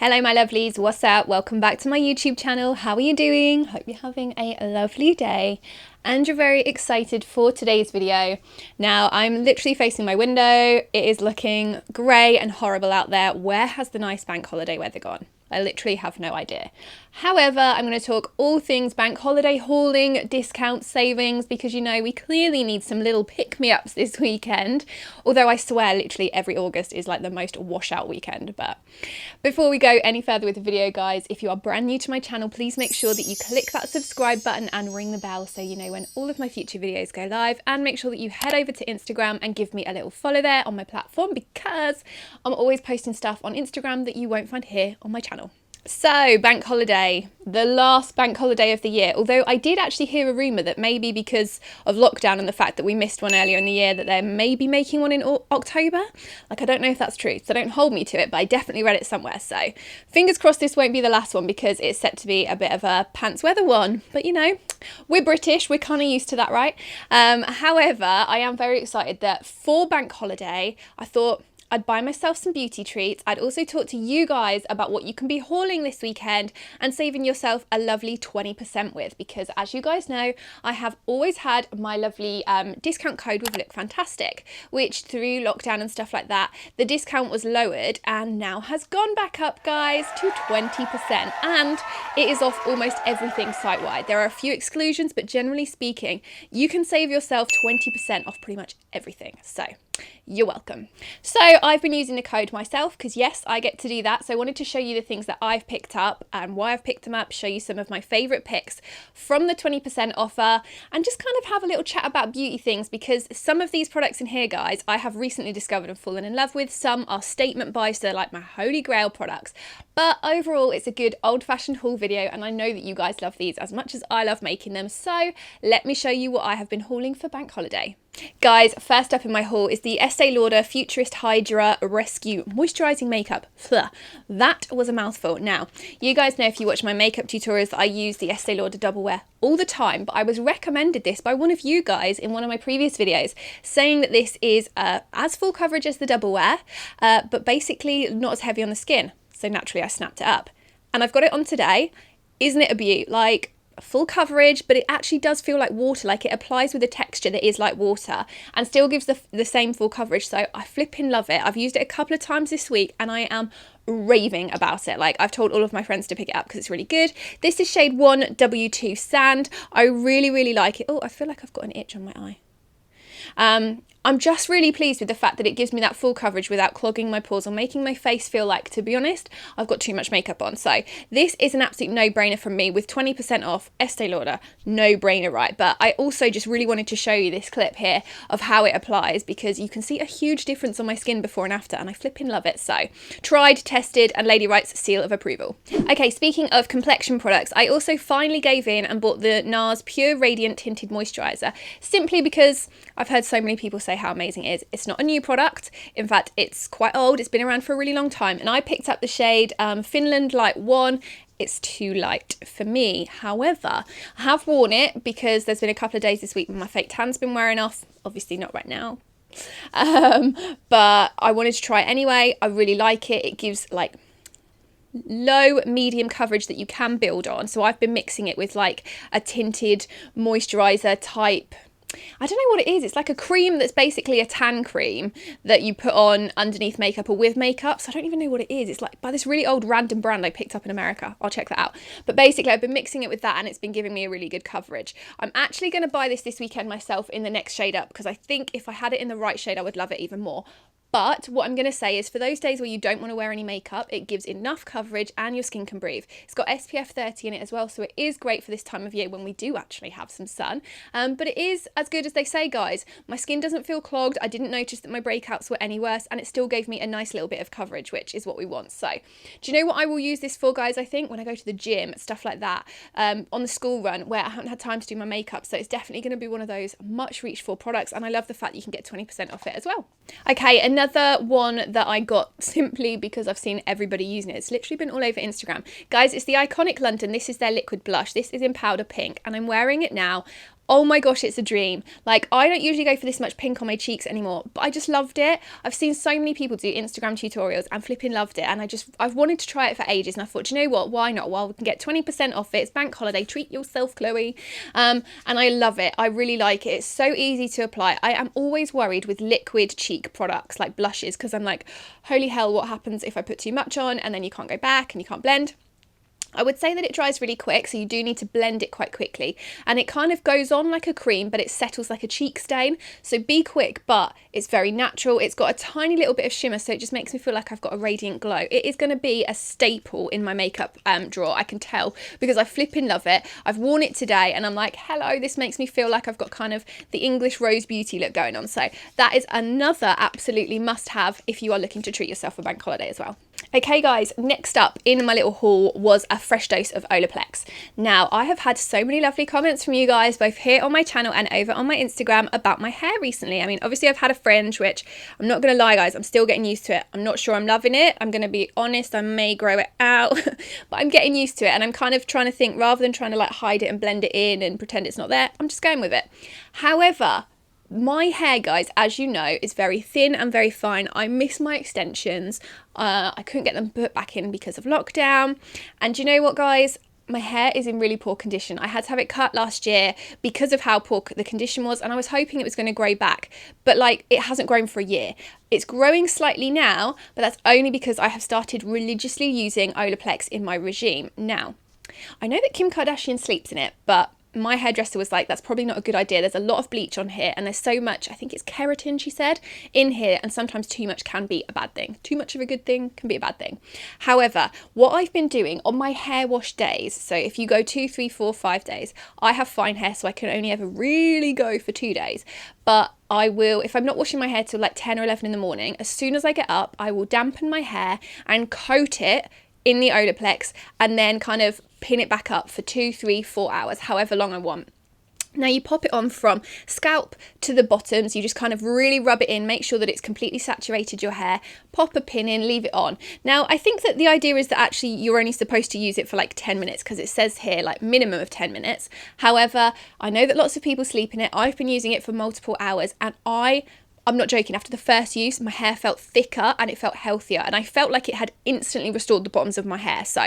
Hello my lovelies, what's up? Welcome back to my YouTube channel. How are you doing? Hope you're having a lovely day and you're very excited for today's video. Now I'm literally facing my window. It is looking grey and horrible out there. Where has the nice bank holiday weather gone? I literally have no idea. However, I'm going to talk all things bank holiday hauling, discounts, savings, because you know we clearly need some little pick-me-ups this weekend. Although I swear literally every August is like the most washout weekend. But before we go any further with the video, guys, if you are brand new to my channel, please make sure that you click that subscribe button and ring the bell so you know when all of my future videos go live, and make sure that you head over to Instagram and give me a little follow there on my platform, because I'm always posting stuff on Instagram that you won't find here on my channel. So, bank holiday, the last bank holiday of the year, although I did actually hear a rumour that maybe because of lockdown and the fact that we missed one earlier in the year that they're maybe making one in October. Like, I don't know if that's true, so don't hold me to it, but I definitely read it somewhere. So, fingers crossed this won't be the last one, because it's set to be a bit of a pants weather one. But you know, we're British, we're kind of used to that, right? However, I am very excited that for bank holiday, I thought I'd buy myself some beauty treats. I'd also talk to you guys about what you can be hauling this weekend and saving yourself a lovely 20% with, because as you guys know, I have always had my lovely discount code with Look Fantastic, which through lockdown and stuff like that, the discount was lowered and now has gone back up, guys, to 20%. And it is off almost everything site-wide. There are a few exclusions, but generally speaking, you can save yourself 20% off pretty much everything. So you're welcome. So I've been using the code myself because yes, I get to do that. So I wanted to show you the things that I've picked up and why I've picked them up, show you some of my favourite picks from the 20% offer, and just kind of have a little chat about beauty things, because some of these products in here, guys, I have recently discovered and fallen in love with. Some are statement buys, so they're like my holy grail products. But overall, it's a good old-fashioned haul video, and I know that you guys love these as much as I love making them. So let me show you what I have been hauling for bank holiday. Guys, first up in my haul is the Estee Lauder Futurist Hydra Rescue Moisturising Makeup. That was a mouthful. Now, you guys know if you watch my makeup tutorials that I use the Estee Lauder Double Wear all the time, but I was recommended this by one of you guys in one of my previous videos, saying that this is as full coverage as the Double Wear, but basically not as heavy on the skin. So naturally I snapped it up. And I've got it on today. Isn't it a beaut? Like, full coverage, but it actually does feel like water. Like, it applies with a texture that is like water and still gives the same full coverage. So I flipping love it. I've used it a couple of times this week and I am raving about it. Like, I've told all of my friends to pick it up because it's really good. This is shade 1 W2 Sand. I really like it. Oh, I feel like I've got an itch on my eye. I'm just really pleased with the fact that it gives me that full coverage without clogging my pores or making my face feel like, to be honest, I've got too much makeup on. So this is an absolute no-brainer from me with 20% off Estee Lauder. No-brainer, right? But I also just really wanted to show you this clip here of how it applies, because you can see a huge difference on my skin before and after, and I flipping love it. So tried, tested, and Lady writes seal of approval. Okay, speaking of complexion products, I also finally gave in and bought the Nars Pure Radiant Tinted Moisturiser, simply because I've heard so many people say how amazing it is. It's not a new product. In fact, it's quite old. It's been around for a really long time. And I picked up the shade Finland Light 1. It's too light for me. However, I have worn it because there's been a couple of days this week when my fake tan's been wearing off. Obviously not right now. But I wanted to try it anyway. I really like it. It gives like low medium coverage that you can build on. So I've been mixing it with like a tinted moisturizer type. I don't know what it is. It's like a cream that's basically a tan cream that you put on underneath makeup or with makeup. So I don't even know what it is. It's like by this really old random brand I picked up in America. I'll check that out. But basically I've been mixing it with that and it's been giving me a really good coverage. I'm actually going to buy this weekend myself in the next shade up, because I think if I had it in the right shade I would love it even more. But what I'm going to say is, for those days where you don't want to wear any makeup, it gives enough coverage and your skin can breathe. It's got SPF 30 in it as well, so it is great for this time of year when we do actually have some sun. But it is as good as they say, guys. My skin doesn't feel clogged. I didn't notice that my breakouts were any worse, and it still gave me a nice little bit of coverage, which is what we want. So do you know what I will use this for, guys? I think when I go to the gym, stuff like that, on the school run where I haven't had time to do my makeup. So it's definitely going to be one of those much reached for products, and I love the fact that you can get 20% off it as well. Okay, another one that I got simply because I've seen everybody using it. It's literally been all over Instagram. Guys, it's the Iconic London. This is their liquid blush. This is in powder pink and I'm wearing it now Oh my gosh, it's a dream. Like, I don't usually go for this much pink on my cheeks anymore, but I just loved it. I've seen so many people do Instagram tutorials and flipping loved it. And I've wanted to try it for ages. And I thought, you know what? Why not? Well, we can get 20% off it. It's bank holiday. Treat yourself, Chloe. And I love it. I really like it. It's so easy to apply. I am always worried with liquid cheek products like blushes, because I'm like, holy hell, what happens if I put too much on and then you can't go back and you can't blend? I would say that it dries really quick, so you do need to blend it quite quickly. And it kind of goes on like a cream, but it settles like a cheek stain. So be quick, but it's very natural. It's got a tiny little bit of shimmer, so it just makes me feel like I've got a radiant glow. It is going to be a staple in my makeup drawer, I can tell, because I flipping love it. I've worn it today and I'm like, hello, this makes me feel like I've got kind of the English rose beauty look going on. So that is another absolutely must have if you are looking to treat yourself for bank holiday as well. Okay guys, next up in my little haul was a fresh dose of Olaplex. Now, I have had so many lovely comments from you guys, both here on my channel and over on my Instagram, about my hair recently. I mean, obviously I've had a fringe, which I'm not going to lie guys, I'm still getting used to it. I'm not sure I'm loving it. I'm going to be honest, I may grow it out, but I'm getting used to it. And I'm kind of trying to think, rather than trying to like hide it and blend it in and pretend it's not there, I'm just going with it. However, my hair, guys, as you know, is very thin and very fine. I miss my extensions. I couldn't get them put back in because of lockdown. And you know what, guys? My hair is in really poor condition. I had to have it cut last year because of how poor the condition was, and I was hoping it was going to grow back. But like, it hasn't grown for a year. It's growing slightly now, but that's only because I have started religiously using Olaplex in my regime. Now, I know that Kim Kardashian sleeps in it, but my hairdresser was like, that's probably not a good idea. There's a lot of bleach on here and there's so much, I think it's keratin, she said, in here, and sometimes too much can be a bad thing. Too much of a good thing can be a bad thing. However, what I've been doing on my hair wash days, so if you go 2, 3, 4, 5 days, I have fine hair, so I can only ever really go for 2 days. But I will, if I'm not washing my hair till like 10 or 11 in the morning, as soon as I get up, I will dampen my hair and coat it in the Olaplex and then kind of pin it back up for 2, 3, 4 hours, however long I want. Now you pop it on from scalp to the bottoms, you just kind of really rub it in, make sure that it's completely saturated your hair, pop a pin in, leave it on. Now I think that the idea is that actually you're only supposed to use it for like 10 minutes because it says here like minimum of 10 minutes. However, I know that lots of people sleep in it. I've been using it for multiple hours and I'm not joking, after the first use, my hair felt thicker and it felt healthier, and I felt like it had instantly restored the bottoms of my hair. So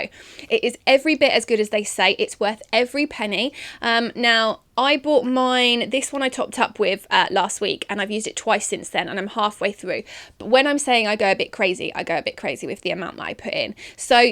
it is every bit as good as they say. It's worth every penny. Now, I bought mine, this one I topped up with last week, and I've used it twice since then, and I'm halfway through. But when I'm saying I go a bit crazy, I go a bit crazy with the amount that I put in. So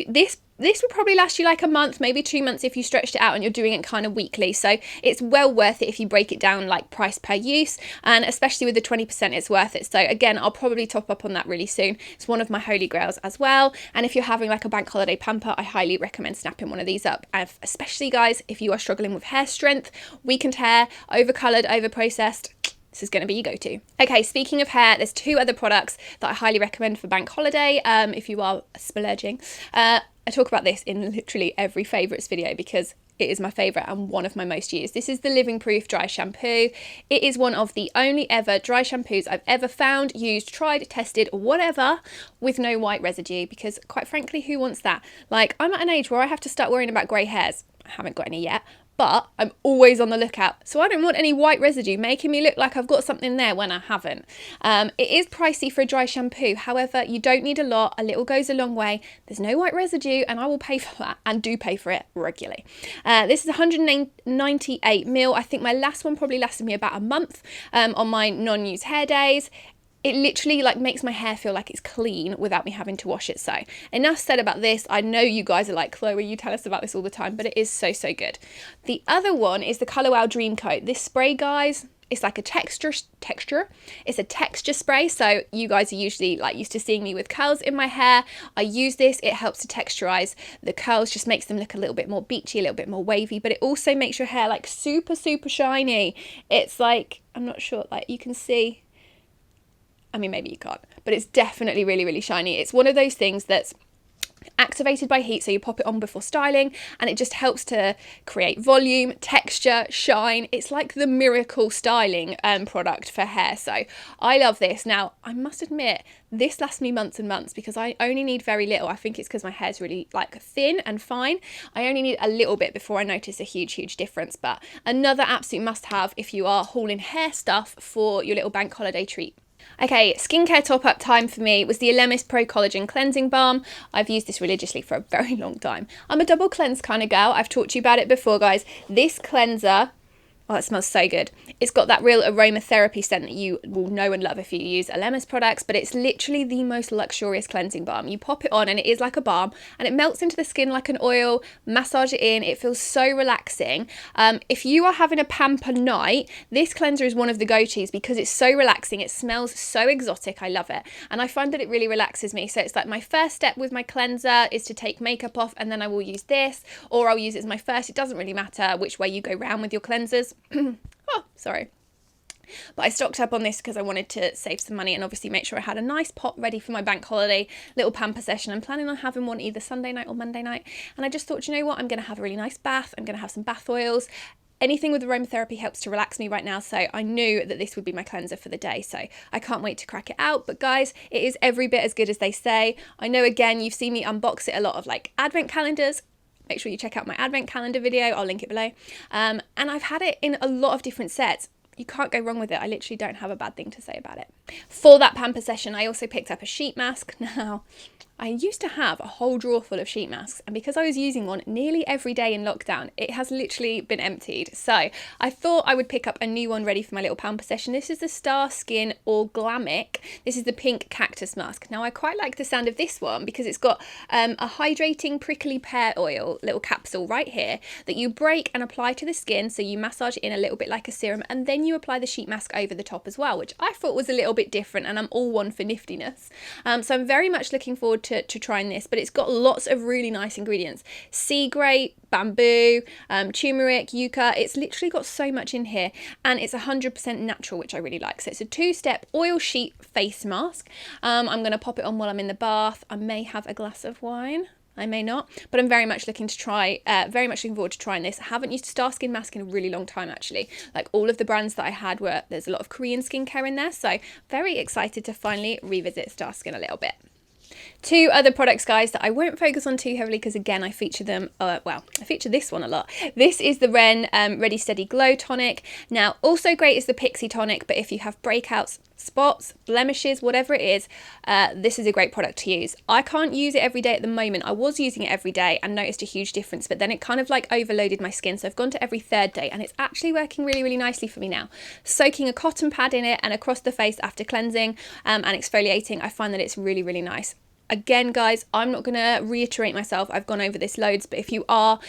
this will probably last you like a month, maybe 2 months if you stretched it out and you're doing it kind of weekly. So it's well worth it if you break it down like price per use, and especially with the 20%, it's worth it. So again, I'll probably top up on that really soon. It's one of my holy grails as well. And if you're having like a bank holiday pamper, I highly recommend snapping one of these up. And especially guys, if you are struggling with hair strength, weakened hair, over-coloured, over-processed, this is going to be your go-to. Okay, speaking of hair, there's 2 other products that I highly recommend for bank holiday if you are splurging. I talk about this in literally every favourites video because it is my favourite and one of my most used. This is the Living Proof Dry Shampoo. It is one of the only ever dry shampoos I've ever found, used, tried, tested, whatever, with no white residue, because quite frankly, who wants that? Like, I'm at an age where I have to start worrying about grey hairs. I haven't got any yet, but I'm always on the lookout. So I don't want any white residue making me look like I've got something there when I haven't. It is pricey for a dry shampoo. However, you don't need a lot. A little goes a long way. There's no white residue and I will pay for that, and do pay for it regularly. This is 198 ml. I think my last one probably lasted me about a month on my non-use hair days. It literally like makes my hair feel like it's clean without me having to wash it. So enough said about this. I know you guys are like, Chloe, you tell us about this all the time, but it is so, so good. The other one is the Colour Wow Dream Coat. This spray, guys, it's like a texture. It's a texture spray. So you guys are usually like used to seeing me with curls in my hair. I use this. It helps to texturize the curls, just makes them look a little bit more beachy, a little bit more wavy, but it also makes your hair like super, super shiny. It's like, I'm not sure, like you can see, I mean, maybe you can't, but it's definitely really, really shiny. It's one of those things that's activated by heat, so you pop it on before styling and it just helps to create volume, texture, shine. It's like the miracle styling product for hair, so I love this. Now I must admit, this lasts me months and months because I only need very little. I think it's because my hair's really like thin and fine. I only need a little bit before I notice a huge difference. But another absolute must have if you are hauling hair stuff for your little bank holiday treat. Okay, skincare top up time for me was the Elemis Pro Collagen Cleansing Balm. I've used this religiously for a very long time. I'm a double cleanse kind of girl. I've talked to you about it before, guys. This cleanser, oh, it smells so good. It's got that real aromatherapy scent that you will know and love if you use Elemis products, but it's literally the most luxurious cleansing balm. You pop it on and it is like a balm and it melts into the skin like an oil, massage it in. It feels so relaxing. If you are having a pamper night, this cleanser is one of the go-tos because it's so relaxing. It smells so exotic. I love it. And I find that it really relaxes me. So it's like my first step with my cleanser is to take makeup off and then I will use this, or I'll use it as my first. It doesn't really matter which way you go round with your cleansers. Oh, sorry. But I stocked up on this because I wanted to save some money and obviously make sure I had a nice pot ready for my bank holiday little pamper session. I'm planning on having one either Sunday night or Monday night. And I just thought, you know what? I'm going to have a really nice bath. I'm going to have some bath oils. Anything with aromatherapy helps to relax me right now, so I knew that this would be my cleanser for the day, so I can't wait to crack it out. But guys, it is every bit as good as they say. I know, again, you've seen me unbox it a lot of like advent calendars. Make sure you check out my advent calendar video. I'll link it below. And I've had it in a lot of different sets. You can't go wrong with it. I literally don't have a bad thing to say about it. For that pamper session, I also picked up a sheet mask. Now, I used to have a whole drawer full of sheet masks, and because I was using one nearly every day in lockdown, it has literally been emptied. So I thought I would pick up a new one ready for my little pamper session. This is the Star Skin Organic. This is the pink cactus mask. Now I quite like the sound of this one because it's got a hydrating prickly pear oil little capsule right here that you break and apply to the skin. So you massage it in a little bit like a serum, and then you apply the sheet mask over the top as well, which I thought was a little bit different, and I'm all one for niftiness. So I'm very much looking forward to trying this, but it's got lots of really nice ingredients. Sea grate, bamboo, turmeric, yucca. It's literally got so much in here, and it's 100% natural, which I really like. So it's a 2-step oil sheet face mask. I'm going to pop it on while I'm in the bath. I may have a glass of wine. I may not, but I'm very much looking forward to trying this. I haven't used a Star Skin mask in a really long time, actually. Like all of the brands that I had there's a lot of Korean skincare in there, so very excited to finally revisit Star Skin a little bit. 2 other products, guys, that I won't focus on too heavily because, again, I feature them, I feature this one a lot. This is the Ren Ready Steady Glow Tonic. Now, also great is the Pixie Tonic, but if you have breakouts, spots, blemishes, whatever it is, this is a great product to use. I can't use it every day at the moment. I was using it every day and noticed a huge difference, but then it kind of like overloaded my skin, so I've gone to every 3rd day, and it's actually working really nicely for me now. Soaking a cotton pad in it and across the face after cleansing and exfoliating, I find that it's really nice. Again, guys, I'm not going to reiterate myself. I've gone over this loads, but if you are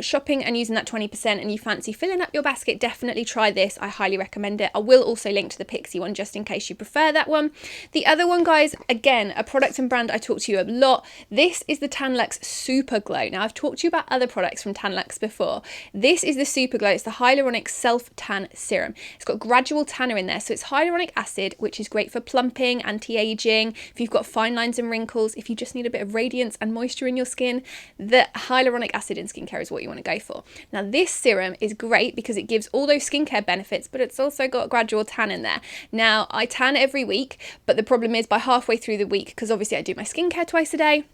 shopping and using that 20% and you fancy filling up your basket, definitely try this. I highly recommend it. I will also link to the Pixie one just in case you prefer that one. The other one, guys, again, a product and brand I talk to you a lot. This is the Tanlux Super Glow. Now, I've talked to you about other products from Tanlux before. This is the Super Glow. It's the Hyaluronic Self Tan Serum. It's got gradual tanner in there, so it's hyaluronic acid, which is great for plumping, anti-aging, if you've got fine lines and wrinkles, if you just need a bit of radiance and moisture in your skin. The hyaluronic acid in skincare is what you want to go for. Now, this serum is great because it gives all those skincare benefits, but it's also got gradual tan in there. Now, I tan every week, but the problem is by halfway through the week, because obviously I do my skincare twice a day,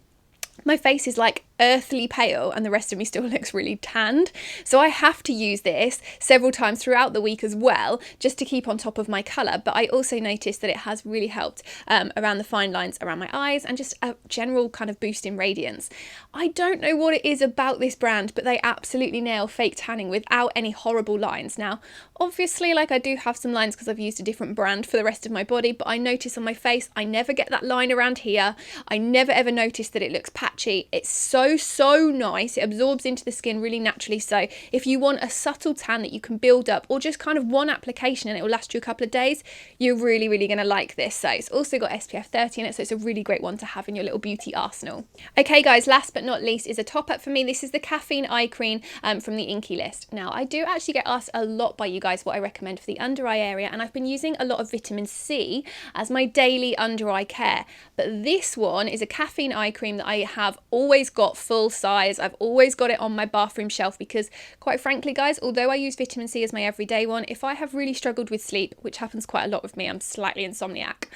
my face is like earthly pale and the rest of me still looks really tanned. So I have to use this several times throughout the week as well, just to keep on top of my colour. But I also noticed that it has really helped around the fine lines around my eyes and just a general kind of boost in radiance. I don't know what it is about this brand, but they absolutely nail fake tanning without any horrible lines. Now, obviously, like I do have some lines because I've used a different brand for the rest of my body, but I notice on my face, I never get that line around here. I never ever notice that it looks patchy. It's so so nice. It absorbs into the skin really naturally. So if you want a subtle tan that you can build up, or just kind of one application and it will last you a couple of days, you're really going to like this. So it's also got SPF 30 in it, so it's a really great one to have in your little beauty arsenal. Okay guys, last but not least is a top up for me. This is the Caffeine Eye Cream from the Inkey list. Now I do actually get asked a lot by you guys what I recommend for the under eye area, and I've been using a lot of vitamin C as my daily under eye care, but this one is a caffeine eye cream that I have always got full size. I've always got it on my bathroom shelf because, quite frankly guys, although I use vitamin C as my everyday one, if I have really struggled with sleep, which happens quite a lot with me, I'm slightly insomniac,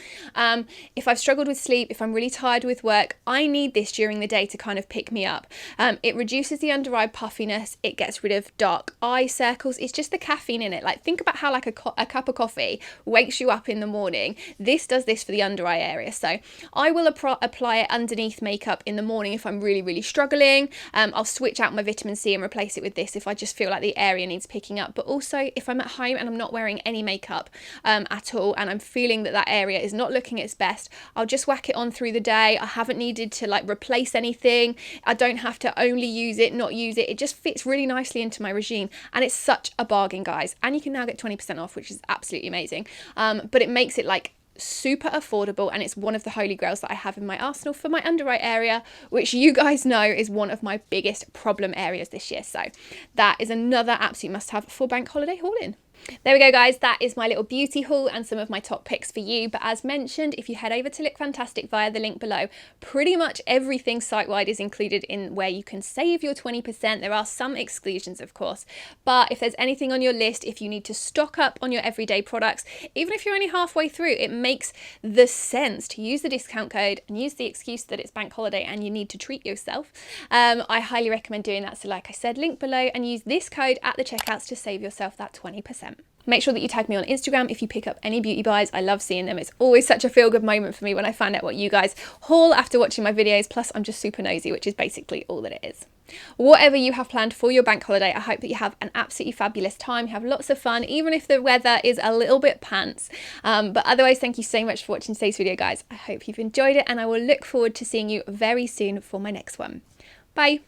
if I've struggled with sleep, if I'm really tired with work, I need this during the day to kind of pick me up. It reduces the under eye puffiness, it gets rid of dark eye circles. It's just the caffeine in it. Like, think about how like a cup of coffee wakes you up in the morning. This does this for the under eye area. So I will apply it underneath makeup in the morning if I'm really struggling. I'll switch out my vitamin C and replace it with this if I just feel like the area needs picking up. But also if I'm at home and I'm not wearing any makeup at all, and I'm feeling that that area is not looking its best, I'll just whack it on through the day. I haven't needed to like replace anything. I don't have to only use it, not use it. It just fits really nicely into my regime, and it's such a bargain guys. And you can now get 20% off, which is absolutely amazing. But it makes it like super affordable, and it's one of the holy grails that I have in my arsenal for my under eye area, which you guys know is one of my biggest problem areas this year. So that is another absolute must have for bank holiday hauling. There we go guys, that is my little beauty haul and some of my top picks for you. But as mentioned, if you head over to Look Fantastic via the link below, pretty much everything site-wide is included in where you can save your 20%. There are some exclusions of course, but if there's anything on your list, if you need to stock up on your everyday products, even if you're only halfway through, it makes the sense to use the discount code and use the excuse that it's bank holiday and you need to treat yourself. I highly recommend doing that. So like I said, link below, and use this code at the checkouts to save yourself that 20%. Make sure that you tag me on Instagram if you pick up any beauty buys. I love seeing them. It's always such a feel-good moment for me when I find out what you guys haul after watching my videos. Plus, I'm just super nosy, which is basically all that it is. Whatever you have planned for your bank holiday, I hope that you have an absolutely fabulous time. Have lots of fun, even if the weather is a little bit pants. But otherwise, thank you so much for watching today's video, guys. I hope you've enjoyed it, and I will look forward to seeing you very soon for my next one. Bye.